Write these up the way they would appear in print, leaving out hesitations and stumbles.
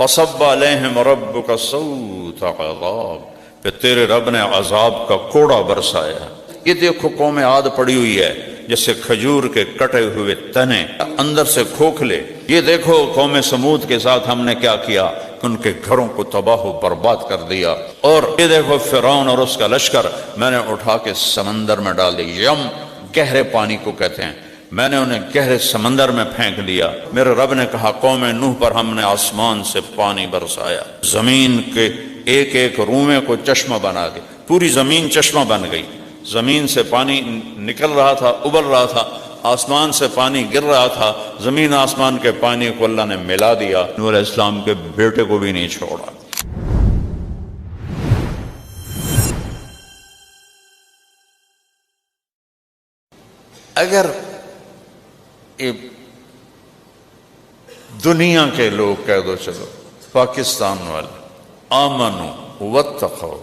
فصب علیہم ربک سوط عذاب، پھر تیرے رب نے عذاب کا کوڑا برسایا۔ یہ دیکھو قوم عاد پڑی ہوئی ہے جیسے کھجور کے کٹے ہوئے تنے، اندر سے کھوکھلے۔ یہ دیکھو قوم سمود کے ساتھ ہم نے کیا کیا، ان کے گھروں کو تباہ و برباد کر دیا۔ اور یہ دیکھو فرعون اور اس کا لشکر میں نے اٹھا کے سمندر میں ڈال دیا۔ یم گہرے پانی کو کہتے ہیں، میں نے انہیں گہرے سمندر میں پھینک دیا۔ میرے رب نے کہا قوم نوح پر ہم نے آسمان سے پانی برسایا، زمین کے ایک ایک رومے کو چشمہ بنا کے پوری زمین چشمہ بن گئی۔ زمین سے پانی نکل رہا تھا، ابل رہا تھا، آسمان سے پانی گر رہا تھا، زمین آسمان کے پانی کو اللہ نے ملا دیا، نوح علیہ السلام کے بیٹے کو بھی نہیں چھوڑا۔ اگر دنیا کے لوگ کہہ دو چلو پاکستان والے آمنو واتقوا،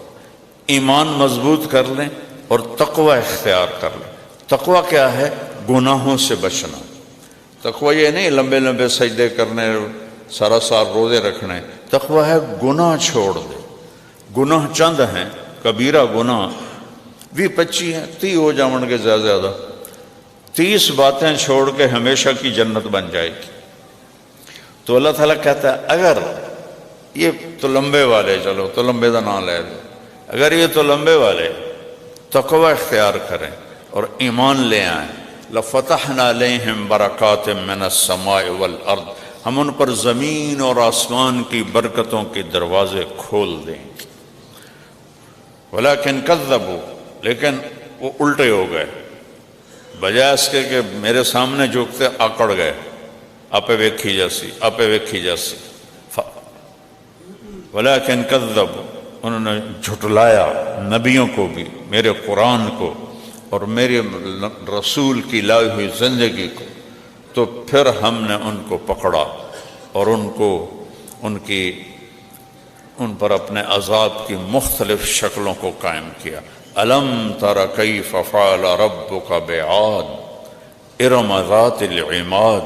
ایمان مضبوط کر لیں اور تقوی اختیار کر لیں۔ تقوی کیا ہے؟ گناہوں سے بچنا۔ تقوی یہ نہیں لمبے لمبے سجدے کرنے، سارا سال روزے رکھنے۔ تقوی ہے گناہ چھوڑ دے۔ گناہ چند ہیں، کبیرہ گناہ 20-25 ہیں، 30 ہو جاون گے زیادہ زیادہ، 30 باتیں چھوڑ کے ہمیشہ کی جنت بن جائے گی۔ تو اللہ تعالیٰ کہتا ہے اگر یہ تو لمبے والے، چلو تو لمبے دا نام لے دو، اگر یہ تو لمبے والے تقوی اختیار کریں اور ایمان لے آئیں، لَفَتَحْنَا عَلَيْهِمْ بَرَكَاتٍ مِّنَ السَّمَاءِ وَالْأَرْضِ، ہم ان پر زمین اور آسمان کی برکتوں کے دروازے کھول دیں گے۔ وَلَكِنْ كَذَّبُوا، لیکن وہ الٹے ہو گئے، بجائے اس کے کہ میرے سامنے جھکتے آکڑ گئے، آپے ویکھی جیسی، آپے ویکھی جیسی۔ وَلَكِنْ كَذَّبُوا، انہوں نے جھٹلایا نبیوں کو بھی، میرے قرآن کو اور میرے رسول کی لائی ہوئی زندگی کو، تو پھر ہم نے ان کو پکڑا اور ان پر اپنے عذاب کی مختلف شکلوں کو قائم کیا۔ أَلَمْ تَرَ كَيْفَ فَعَلَ رَبُّكَ بِعَادٍ إِرَمَ ذَاتِ الْعِمَادِ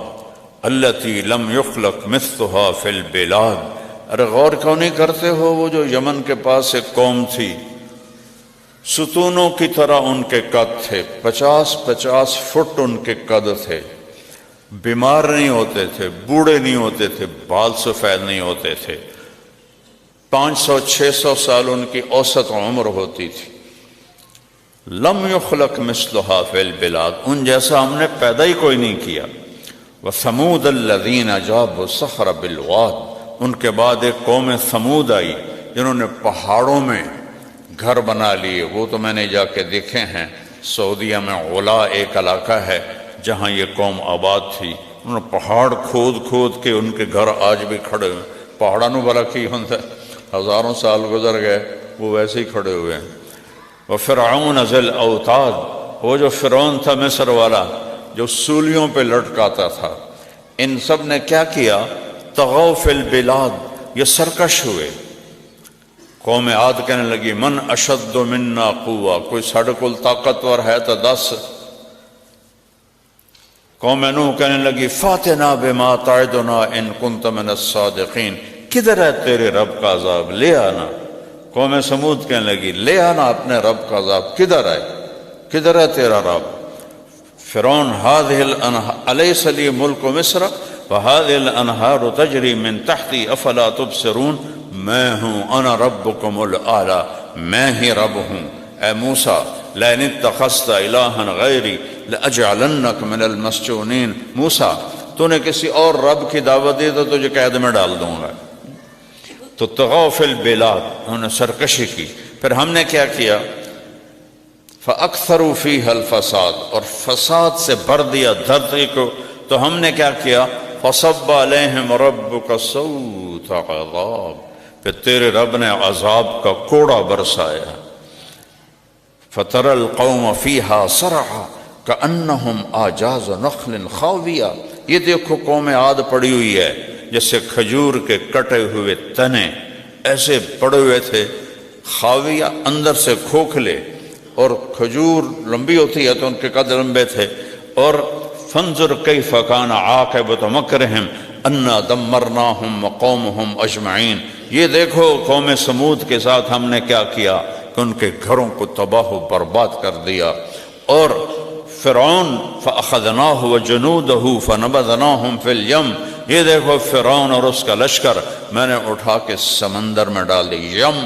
الَّتِي لَمْ يُخْلَقْ مِثْلُهَا فِي الْبِلَادِ، ارے غور کیوں نہیں کرتے ہو؟ وہ جو یمن کے پاس ایک قوم تھی، ستونوں کی طرح ان کے قد تھے، 50-50 فٹ ان کے قد تھے، بیمار نہیں ہوتے تھے، بوڑھے نہیں ہوتے تھے، بال سفید نہیں ہوتے تھے، 500-600 سال ان کی اوسط عمر ہوتی تھی۔ لم یخلق مثلھا فی البلاد، ان جیسا ہم نے پیدا ہی کوئی نہیں کیا۔ وثمود الذین جابوا الصخر بالواد، ان کے بعد ایک قوم ثمود آئی جنہوں نے پہاڑوں میں گھر بنا لیے۔ وہ تو میں نے جا کے دیکھے ہیں، سعودیہ میں علا ایک علاقہ ہے جہاں یہ قوم آباد تھی، انہوں نے پہاڑ کھود کھود کے ان کے گھر آج بھی کھڑے ہوئے۔ پہاڑوں نے بلا کی ہوتا ہے، ہزاروں سال گزر گئے، وہ ویسے ہی کھڑے ہوئے ہیں۔ وفرعون ذی الاوتاد، وہ جو فرعون تھا مصر والا جو سولیوں پہ لٹکاتا تھا، ان سب نے کیا کیا؟ طغوا فی البلاد، یہ سرکش ہوئے۔ قوم عاد کہنے لگی من اشد منا قوہ، کوئی ساڑھے کل طاقتور ہے تو 10۔ قوم نوح کہنے لگی فاتنا بما تعدنا ان کنت من الصادقین، کدھر ہے تیرے رب کا عذاب، لے آنا۔ قوم سمود کہنے لگی لے آنا اپنے رب کا عذاب، کدھر ہے، کدھر ہے تیرا رب؟ فرعون هذه الانهار الیس لی ملک مصر وهذه الانہار تجری من تحتی افلا تبصرون، میں ہوں انا ربکم الاعلی، میں ہی رب ہوں۔ اے موسیٰ لئن اتخذت الہا غیری لاجعلنک من المسجونین، موسیٰ تو نے کسی اور رب کی دعوت دی تو تجھے قید میں ڈال دوں گا۔ تو طغوا فی البلاد، انہوں نے سرکشی کی۔ پھر ہم نے کیا کیا؟ فَأَكْثَرُوا فِيهَا الْفَسَادِ، اور فساد سے بھر دیا دھرتی کو۔ تو ہم نے کیا کیا؟ فَصَبَّ عَلَيْهِمْ رَبُّكَ سَوْطَ عَذَابٍ، پھر تیرے رب نے عذاب کا کوڑا برسایا۔ فَتَرَى الْقَوْمَ فِيهَا صَرْعَىٰ كَأَنَّهُمْ أَعْجَازُ نَخْلٍ خَاوِيَةٍ، یہ دیکھو قوم عاد پڑی ہوئی ہے جیسے کھجور کے کٹے ہوئے تنے، ایسے پڑے ہوئے تھے، خاویہ اندر سے کھوکھلے، اور کھجور لمبی ہوتی ہے تو ان کے قد لمبے تھے۔ اور فانظر کیف کان عاقبۃ مکرہم، انا دمرناہم وقومہم اجمعین، یہ دیکھو قوم سمود کے ساتھ ہم نے کیا کیا کہ ان کے گھروں کو تباہ و برباد کر دیا، اور فرعون فاخذناہ وجنودہ فنبذناہم فی الیم، یہ دیکھو فرعون اور اس کا لشکر میں نے اٹھا کے سمندر میں ڈال دی، یم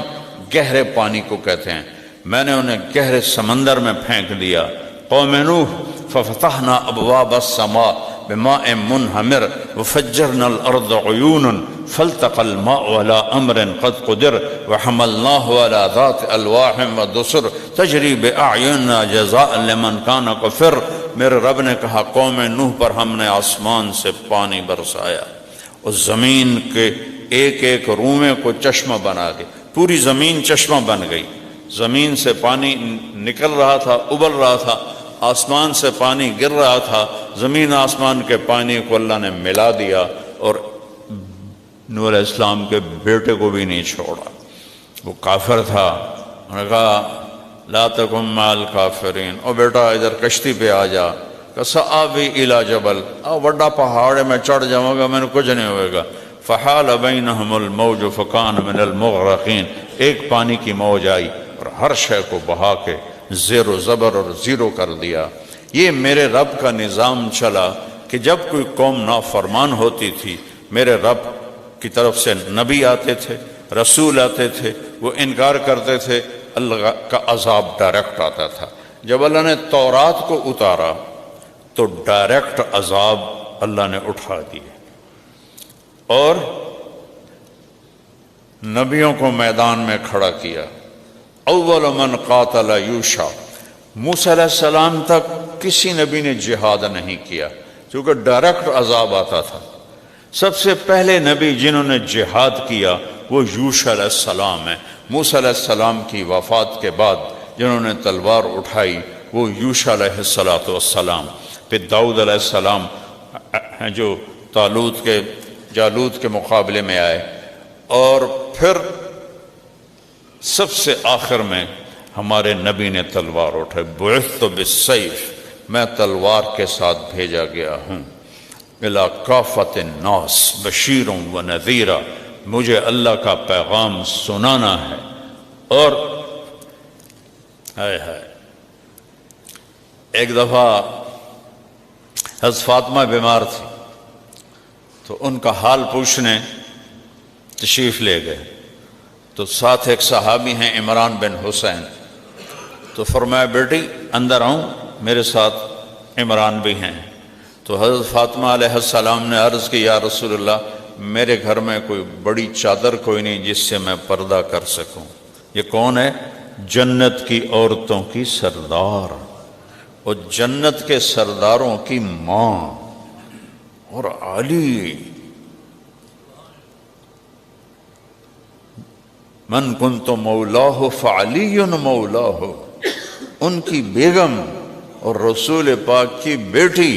گہرے پانی کو کہتے ہیں، میں نے انہیں گہرے سمندر میں پھینک دیا۔ قوم نوح ففتحنا ابواب السماء بماء منہمر وفجرنا الارض عیونا فالتقى الماء على امر قد قدر وحملناه على ذات الواح ودسر تجری باعیننا جزاء لمن کان کفر، میرے رب نے کہا قوم نوح پر ہم نے آسمان سے پانی برسایا، اس زمین کے ایک ایک رومے کو چشمہ بنا کے پوری زمین چشمہ بن گئی، زمین سے پانی نکل رہا تھا، ابل رہا تھا، آسمان سے پانی گر رہا تھا، زمین آسمان کے پانی کو اللہ نے ملا دیا، اور نوح علیہ السلام کے بیٹے کو بھی نہیں چھوڑا، وہ کافر تھا، انہوں نے کہا لا تکن مع الکافرین، او بیٹا ادھر کشتی پہ آ جا، کہ سآوی الی جبل، بڑا پہاڑ ہے میں چڑھ جاؤں گا، میں نے کچھ نہیں ہوئے گا، فحال بینہم الموج فکان من المغرقین، ایک پانی کی موج آئی اور ہر شے کو بہا کے زیر و زبر اور زیرو کر دیا۔ یہ میرے رب کا نظام چلا کہ جب کوئی قوم نافرمان ہوتی تھی، میرے رب کی طرف سے نبی آتے تھے، رسول آتے تھے، وہ انکار کرتے تھے، اللہ کا عذاب ڈائریکٹ آتا تھا۔ جب اللہ نے تورات کو اتارا تو ڈائریکٹ عذاب اللہ نے اٹھا دیے، اور نبیوں کو میدان میں کھڑا کیا۔ اول من قاتل یوشع، موسیٰ علیہ السلام تک کسی نبی نے جہاد نہیں کیا کیونکہ ڈائریکٹ عذاب آتا تھا۔ سب سے پہلے نبی جنہوں نے جہاد کیا وہ یوشع علیہ السلام ہیں۔ موسیٰ علیہ السلام کی وفات کے بعد جنہوں نے تلوار اٹھائی وہ یوشع علیہ السلام، پھر داؤد علیہ السلام ہیں جو جالوت کے مقابلے میں آئے، اور پھر سب سے آخر میں ہمارے نبی نے تلوار اٹھائی، بعثت بالسیف، میں تلوار کے ساتھ بھیجا گیا ہوں، الی کافۃ الناس بشیر و نذیرا، مجھے اللہ کا پیغام سنانا ہے۔ اور ایک دفعہ حضرت فاطمہ بیمار تھی تو ان کا حال پوچھنے تشریف لے گئے، تو ساتھ ایک صحابی ہیں عمران بن حسین، تو فرمایا بیٹی اندر آؤں، میرے ساتھ عمران بھی ہیں۔ تو حضرت فاطمہ علیہ السلام نے عرض کی یا رسول اللہ، میرے گھر میں کوئی بڑی چادر کوئی نہیں جس سے میں پردہ کر سکوں۔ یہ کون ہے؟ جنت کی عورتوں کی سردار، اور جنت کے سرداروں کی ماں، اور علی، من کنت مولاہ فعلی مولاہ، ان کی بیگم اور رسول پاک کی بیٹی،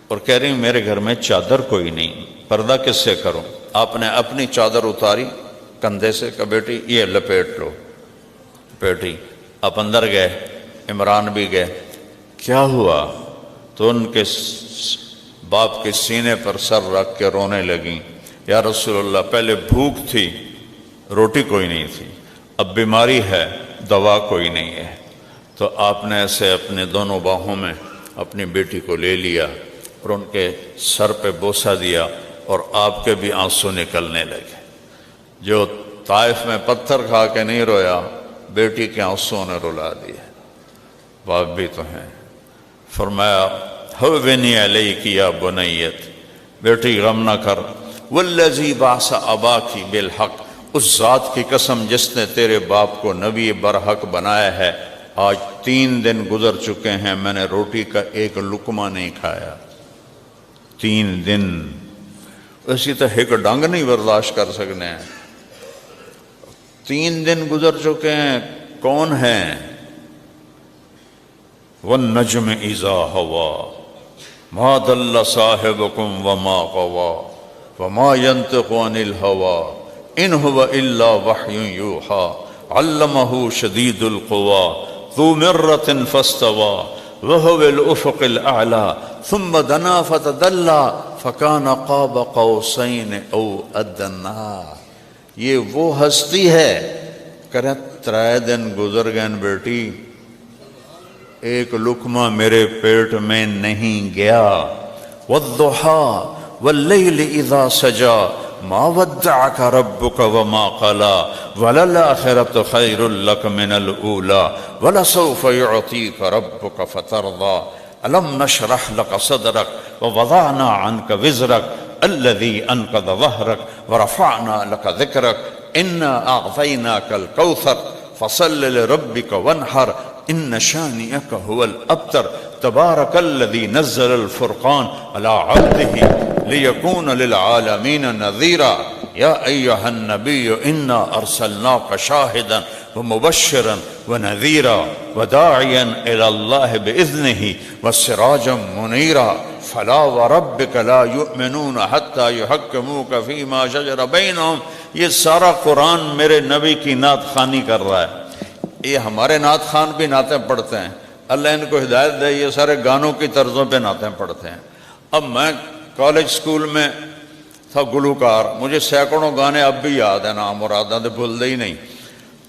اور کہہ رہی میرے گھر میں چادر کوئی نہیں، پردہ کس سے کروں؟ آپ نے اپنی چادر اتاری کندھے سے، کہ بیٹی یہ لپیٹ لو، بیٹی آپ اندر گئے، عمران بھی گئے، کیا ہوا؟ تو ان کے باپ کے سینے پر سر رکھ کے رونے لگیں، یا رسول اللہ پہلے بھوک تھی، روٹی کوئی نہیں تھی، اب بیماری ہے، دوا کوئی نہیں ہے۔ تو آپ نے ایسے اپنے دونوں باہوں میں اپنی بیٹی کو لے لیا اور ان کے سر پہ بوسہ دیا، اور آپ کے بھی آنسو نکلنے لگے۔ جو طائف میں پتھر کھا کے نہیں رویا، بیٹی کے آنسو نے رلا دیا۔ باپ بھی تو ہیں۔ فرمایا ہوینی علیک یا بنیت، بیٹی غم نہ کر، والذی بعث اباکی بالحق، اس ذات کی قسم جس نے تیرے باپ کو نبی برحق بنایا ہے، آج 3 دن گزر چکے ہیں میں نے روٹی کا ایک لقمہ نہیں کھایا، 3 دن، اسی تو ایک ڈنگ نہیں برداشت کر سکنے ہیں، 3 دن گزر چکے ہیں۔ کون ہیں؟ والنجم اذا ہوا ما ضل صاحبکم وما غوا وما ينطق عن الهوى ان هو الا وحی یوحى علمہ شدید القوى ذو مرة فاستوى وهو الأفق الأعلى ثم دنا فتدلى فكان قاب قوسين أو أدنى. یہ وہ ہستی ہے کہ ترائے دن گزر گئے بیٹی، ایک لقمہ میرے پیٹ میں نہیں گیا. والضحى واللیل اذا سجا ما ودعك ربك وما قلى وللآخرة خير لك من الأولى ولسوف يعطيك ربك فترضى. ألم نشرح لك صدرك ووضعنا عنك وزرك الذي أنقض ظهرك ورفعنا لك ذكرك إنا أعطيناك الكوثر فصل لربك وانحر إن شانئك هو الأبتر. تبارك الذي نزل الفرقان على عبده ليكون للعالمين نذيرا. يا أيها النبي إنا أرسلناك شاهدا ومبشرا ونذيرا وداعيا إلى الله بإذنه وسراجا منيرا. فلا وربك لا يؤمنون حتى يحكموك فيما شجر بينهم. یہ سارا قرآن میرے نبی کی نعت خوانی کر رہا ہے. یہ ہمارے نعت خان بھی نعتیں پڑھتے ہیں، اللہ ان کو ہدایت دے، یہ سارے گانوں کی طرزوں پہ نعتیں پڑھتے ہیں. اب میں کالج سکول میں تھا گلوکار، مجھے سینکڑوں گانے اب بھی یاد ہیں، نام مراداں تو بھولتے ہی نہیں.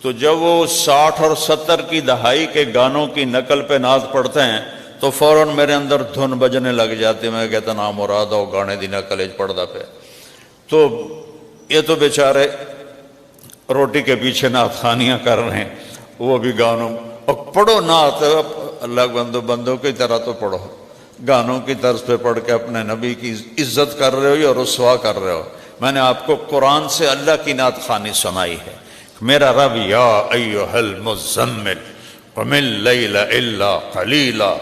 تو جب وہ 60 اور 70 کی دہائی کے گانوں کی نقل پہ نعت پڑھتے ہیں تو فوراً میرے اندر دھن بجنے لگ جاتی. میں کہتا نام مراد ہو گانے دی نقل پڑھتا پہ. تو یہ تو بیچارے روٹی کے پیچھے نعت خوانیاں کر رہے ہیں، وہ بھی گانوں. اور پڑھو نعت، اللہ بندوں کی طرح تو پڑھو، گانوں کی طرز پہ پڑھ کے اپنے نبی کی عزت کر رہے ہو یا رسوا کر رہے ہو. میں نے آپ کو قرآن سے اللہ کی نعت خوانی سنائی ہے. میرا رب یا ایھا المزمل قم اللیل الا قلیلا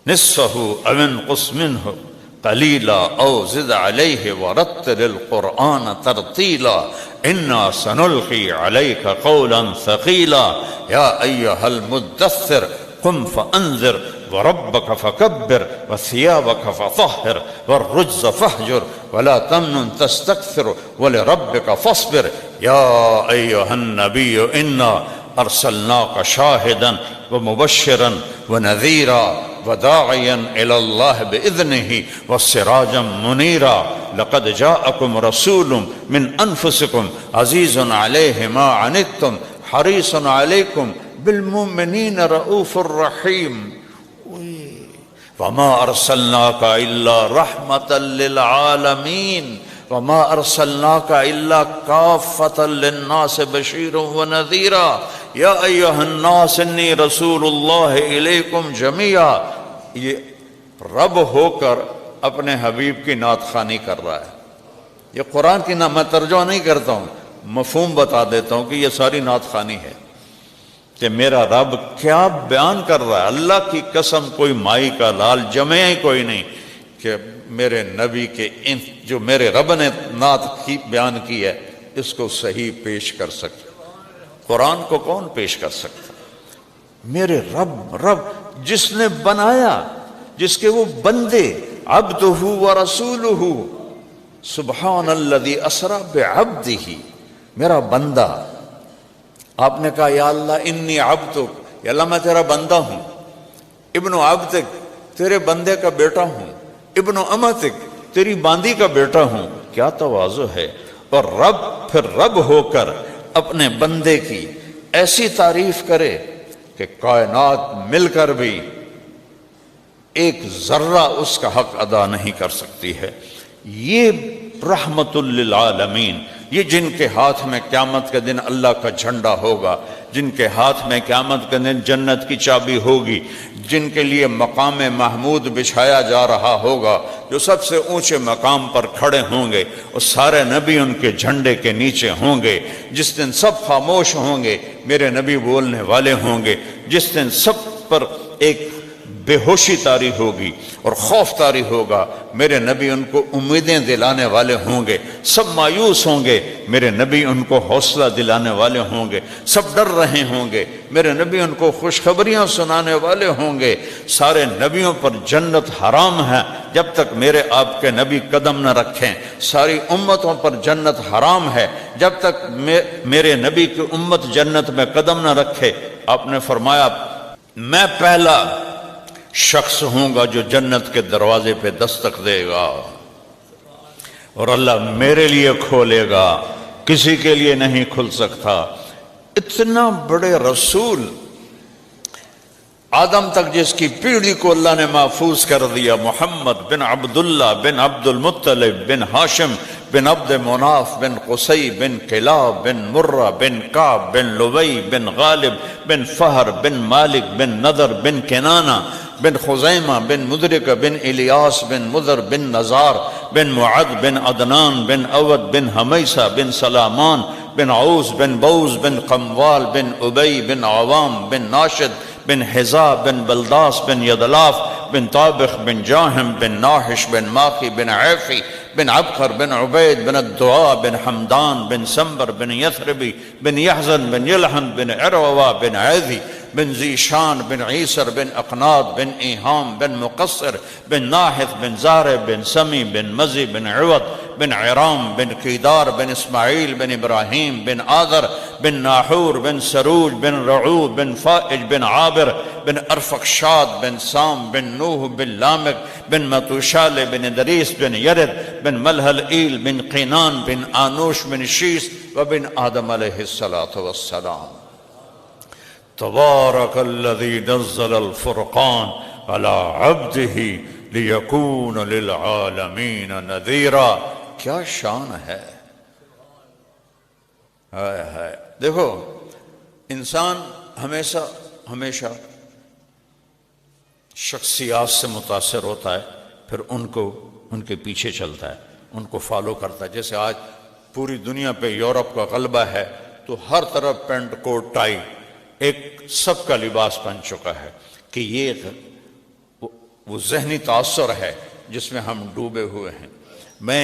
نصفہ او انقص منہ قلیلا او زد علیہ ورتل القرآن ترتیلا انا سنلقی علیک قولا ثقیلا. یا ایھا المدثر قم فانذر وربك فكبر وثيابك فطهر والرجز فاهجر ولا تمنن تستكثر ولربك فاصبر. يا أيها النبي إنا أرسلناك شاهدا ومبشرا ونذيرا وداعيا إلى الله بإذنه وسراجا منيرا. لقد جاءكم رسول من أنفسكم عزيز عليه ما عنتم حريص عليكم بالمؤمنين رؤوف رحيم. وما أرسلناك إلا رحمة للعالمين وما أرسلناك إلا كافة للناس بشيرا ونذيرا. يا أيها الناس إني رسول الله إليكم جميعا. یہ رب ہو کر اپنے حبیب کی نعت خوانی کر رہا ہے. یہ قرآن کی نہ میں ترجمہ نہیں کرتا ہوں، مفہوم بتا دیتا ہوں کہ یہ ساری نعت خوانی ہے کہ میرا رب کیا بیان کر رہا ہے. اللہ کی قسم کوئی مائی کا لال جمع ہی کوئی نہیں کہ میرے نبی کے جو میرے رب نے نعت کی بیان کی ہے اس کو صحیح پیش کر سکتا. قرآن کو کون پیش کر سکتا؟ میرے رب جس نے بنایا، جس کے وہ بندے عبدہ ورسولہ. سبحان الذی اسری بعبدہ، میرا بندہ. آپ نے کہا یا اللہ انی عبدک، یا اللہ میں تیرا بندہ ہوں. ابن عبدک، تیرے بندے کا بیٹا ہوں. ابن امتک، تیری باندی کا بیٹا ہوں. کیا تواضع ہے. اور رب پھر رب ہو کر اپنے بندے کی ایسی تعریف کرے کہ کائنات مل کر بھی ایک ذرہ اس کا حق ادا نہیں کر سکتی ہے. یہ رحمت للعالمین، یہ جن کے ہاتھ میں قیامت کے دن اللہ کا جھنڈا ہوگا، جن کے ہاتھ میں قیامت کے دن جنت کی چابی ہوگی، جن کے لیے مقام محمود بچھایا جا رہا ہوگا، جو سب سے اونچے مقام پر کھڑے ہوں گے اور سارے نبی ان کے جھنڈے کے نیچے ہوں گے. جس دن سب خاموش ہوں گے میرے نبی بولنے والے ہوں گے. جس دن سب پر ایک بے ہوشی طاری ہوگی اور خوف طاری ہوگا میرے نبی ان کو امیدیں دلانے والے ہوں گے. سب مایوس ہوں گے میرے نبی ان کو حوصلہ دلانے والے ہوں گے. سب ڈر رہے ہوں گے میرے نبی ان کو خوشخبریاں سنانے والے ہوں گے. سارے نبیوں پر جنت حرام ہے جب تک میرے آپ کے نبی قدم نہ رکھیں. ساری امتوں پر جنت حرام ہے جب تک میرے نبی کی امت جنت میں قدم نہ رکھے. آپ نے فرمایا میں پہلا شخص ہوں گا جو جنت کے دروازے پہ دستک دے گا، اور اللہ میرے لیے کھولے گا، کسی کے لیے نہیں کھل سکتا۔ اتنا بڑے رسول، آدم تک جس کی پیڑھی کو اللہ نے محفوظ کر دیا، محمد بن عبداللہ بن عبد المطلب بن ہاشم بن عبد مناف بن قصی بن کلاب بن مرہ بن کعب بن لبی بن غالب بن فہر بن مالک بن نضر بن کنانہ بن خزیمہ بن مدرکہ بن الیاس بن مضر بن نزار بن معد بن عدنان بن اود بن حمیسہ بن سلامان بن عوس بن بوز بن قموال بن ابی بن عوام بن ناشد بن حزا بن بلداس بن یدلاف بن طابخ بن جاہم بن ناحش بن ماخی بن عیفی بن عبقر بن عبید بن الدعاء بن حمدان بن سنبر بن یثربی بن یحزن بن یلحن بن عروہ بن عیدی بن زیشان بن عیسر بن اقناد بن ایہام بن مقصر بن ناحث بن زارع بن سمی بن مزی بن عوض بن عرام بن قیدار بن اسماعیل بن ابراہیم بن آذر بن ناحور بن سروج بن رعود بن فائج بن عابر بن ارفقشاد بن سام بن نوح بن لامک بن متوشال بن ادریس بن یرد بن ملحل ایل بن قینان بن آنوش بن شیس وبن آدم علیہ السلام۔ تبارک الذی نزل الفرقان علی عبدہ لیکون للعالمین نذیرا۔ کیا شان ہے، دیکھو انسان ہمیشہ شخصیات سے متاثر ہوتا ہے، پھر ان کے پیچھے چلتا ہے، ان کو فالو کرتا ہے۔ جیسے آج پوری دنیا پہ یورپ کا غلبہ ہے تو ہر طرف پینٹ کوٹ ٹائی ایک سب کا لباس بن چکا ہے، کہ یہ وہ ذہنی تاثر ہے جس میں ہم ڈوبے ہوئے ہیں۔ میں